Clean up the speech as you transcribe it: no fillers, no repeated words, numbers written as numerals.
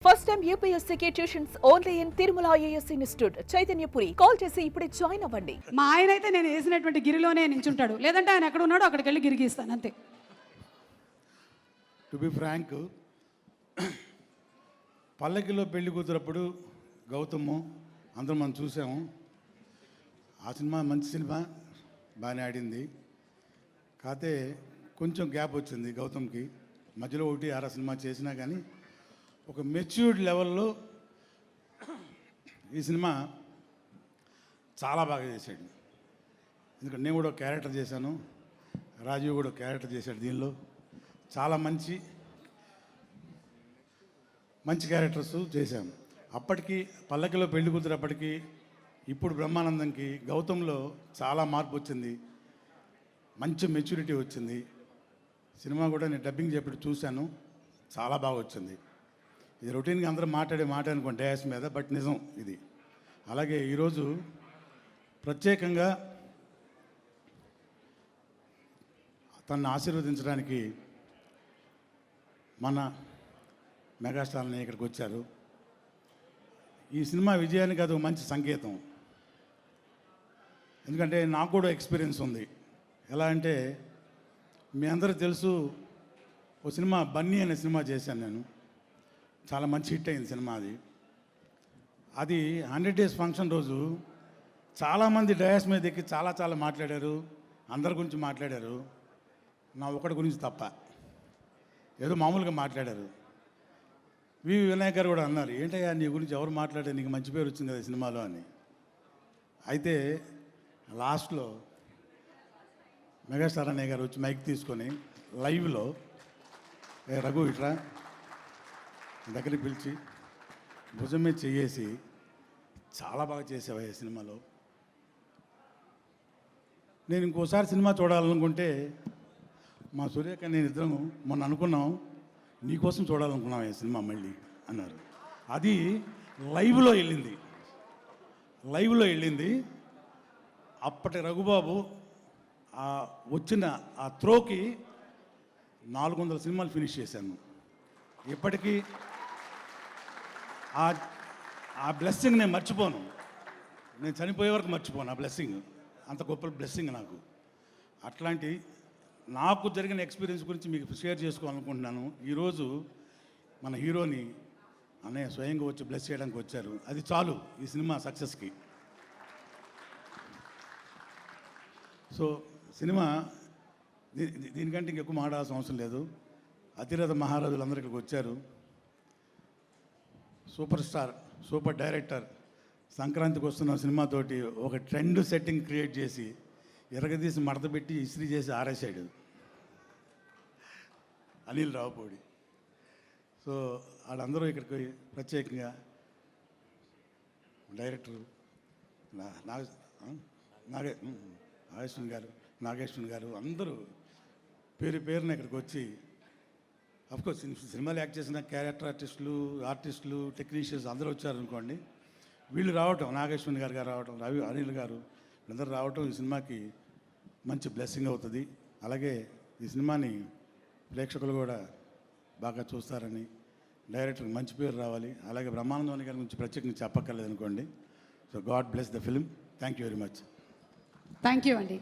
First time యూపీఎస్సీకి tuitions only in Tirumala IAS institute Chaitanyapuri. Call చేసి ఇప్పుడే జాయిన్ అవ్వండి. మా ఆయన అయితే నేను వేసినటువంటి గిరిలోనే నించుంటాడు, లేదంటే ఆయన ఎక్కడ ఉన్నాడో అక్కడికి వెళ్ళి గిరిగిస్తాను అంతే. టు బి ఫ్రాంక్, పల్లకిలో పెళ్లి కూతురప్పుడు గౌతము అందరం మనం చూసాము. ఆ సినిమా మంచి సినిమా, బాగానే ఆడింది. కాకపోతే కొంచెం గ్యాప్ వచ్చింది గౌతమ్కి. మధ్యలో 1-6 సినిమా చేసినా కానీ ఒక మెచ్యూర్డ్ లెవెల్లో ఈ సినిమా చాలా బాగా చేశాడు. ఎందుకంటే నేను కూడా క్యారెక్టర్ చేశాను, రాజీవ్ కూడా క్యారెక్టర్ చేశాడు. దీనిలో చాలా మంచి క్యారెక్టర్స్ చేశాము. అప్పటికి పల్లకిలో పెళ్లి కూతురప్పటికి ఇప్పుడు బ్రహ్మానందంకి గౌతంలో చాలా మార్పు వచ్చింది, మంచి మెచ్యూరిటీ వచ్చింది. సినిమా కూడా నేను డబ్బింగ్ చెప్పి చూశాను, చాలా బాగా వచ్చింది. ఇది రొటీన్గా అందరూ మాట్లాడే మాట అనుకోండి డ్యాష్ మీద, బట్ నిజం ఇది. అలాగే ఈరోజు ప్రత్యేకంగా తనను ఆశీర్వదించడానికి మన మెగాస్టార్ని ఇక్కడికి వచ్చారు. ఈ సినిమా విజయానికి అది ఒక మంచి సంకేతం. ఎందుకంటే నాకు కూడా ఎక్స్పీరియన్స్ ఉంది. ఎలా అంటే మీ అందరూ తెలుసు, ఓ సినిమా బన్నీ అనే సినిమా చేశాను నేను. చాలా మంచి హిట్ అయింది సినిమా. అది 100 days ఫంక్షన్ రోజు చాలామంది డయాస్ మీద ఎక్కి చాలా మాట్లాడారు, అందరి గురించి మాట్లాడారు. నా ఒకటి గురించి తప్ప ఏదో మామూలుగా మాట్లాడారు. వినాయక్ గారు కూడా అన్నారు, ఏంటయ్యా నీ గురించి ఎవరు మాట్లాడారు, నీకు మంచి పేరు వచ్చింది కదా సినిమాలో అని. అయితే లాస్ట్లో మెగాస్టార్ అన్నయ్య గారు వచ్చి మైక్ తీసుకొని లైవ్లో, రఘు ఇట్రా దగ్గరికి పిలిచి భుజం మీద చేసి చాలా బాగా చేసావా ఈ సినిమాలో. నేను ఇంకోసారి సినిమా చూడాలనుకుంటే మా సూర్యక నేను ఇద్దరం మొన్న అనుకున్నాం, నీకోసం చూడాలనుకున్నాం ఈ సినిమా మళ్ళీ అన్నారు. అది లైవ్లో వెళ్ళింది. అప్పటి రఘుబాబు వచ్చిన ఆ త్రోకి 400 సినిమాలు ఫినిష్ చేశాను. ఇప్పటికీ ఆ బ్లెస్సింగ్ నేను మర్చిపోను. నేను చనిపోయే వరకు మర్చిపోను ఆ బ్లెస్సింగ్. అంత గొప్ప బ్లెస్సింగ్ నాకు. అట్లాంటి నాకు జరిగిన ఎక్స్పీరియన్స్ గురించి మీకు షేర్ చేసుకోవాలనుకుంటున్నాను. ఈరోజు మన హీరోని అన్నయ్య స్వయంగా వచ్చి బ్లెస్ చేయడానికి వచ్చారు. అది చాలు ఈ సినిమా సక్సెస్కి. సో సినిమా దీనికంటే ఇంకెక్కువ మాట్లాడాల్సిన అవసరం లేదు. అతిరథ మహారాజులు అందరూ ఇక్కడికి వచ్చారు. సూపర్ స్టార్, సూపర్ డైరెక్టర్ సంక్రాంతికి వస్తున్న సినిమాతోటి ఒక ట్రెండ్ సెట్టింగ్ క్రియేట్ చేసి ఎరగదీసి మడత పెట్టి ఇస్త్రీ చేసి ఆరేసాడు అనిల్ రావుపూడి. సో వాళ్ళందరూ ఇక్కడికి ప్రత్యేకంగా డైరెక్టర్ నాగేశ్వన్ గారు అందరూ పేరున ఇక్కడికి వచ్చి, అఫ్కోర్స్ సినిమాలు యాక్ట్ చేసిన క్యారెక్టర్ ఆర్టిస్టులు టెక్నీషియన్స్ అందరూ వచ్చారనుకోండి. వీళ్ళు రావటం, నాగేశ్వన్ గారు రావటం, అనిల్ గారు వీళ్ళందరూ రావటం ఈ సినిమాకి మంచి బ్లెస్సింగ్ అవుతుంది. అలాగే ఈ సినిమాని ప్రేక్షకులు కూడా బాగా చూస్తారని, డైరెక్టర్కి మంచి పేరు రావాలి. అలాగే బ్రహ్మానందం గారి గురించి ప్రత్యేకంగా చెప్పక్కర్లేదు అనుకోండి. So God bless the film. Thank you very much. Thank you అండి.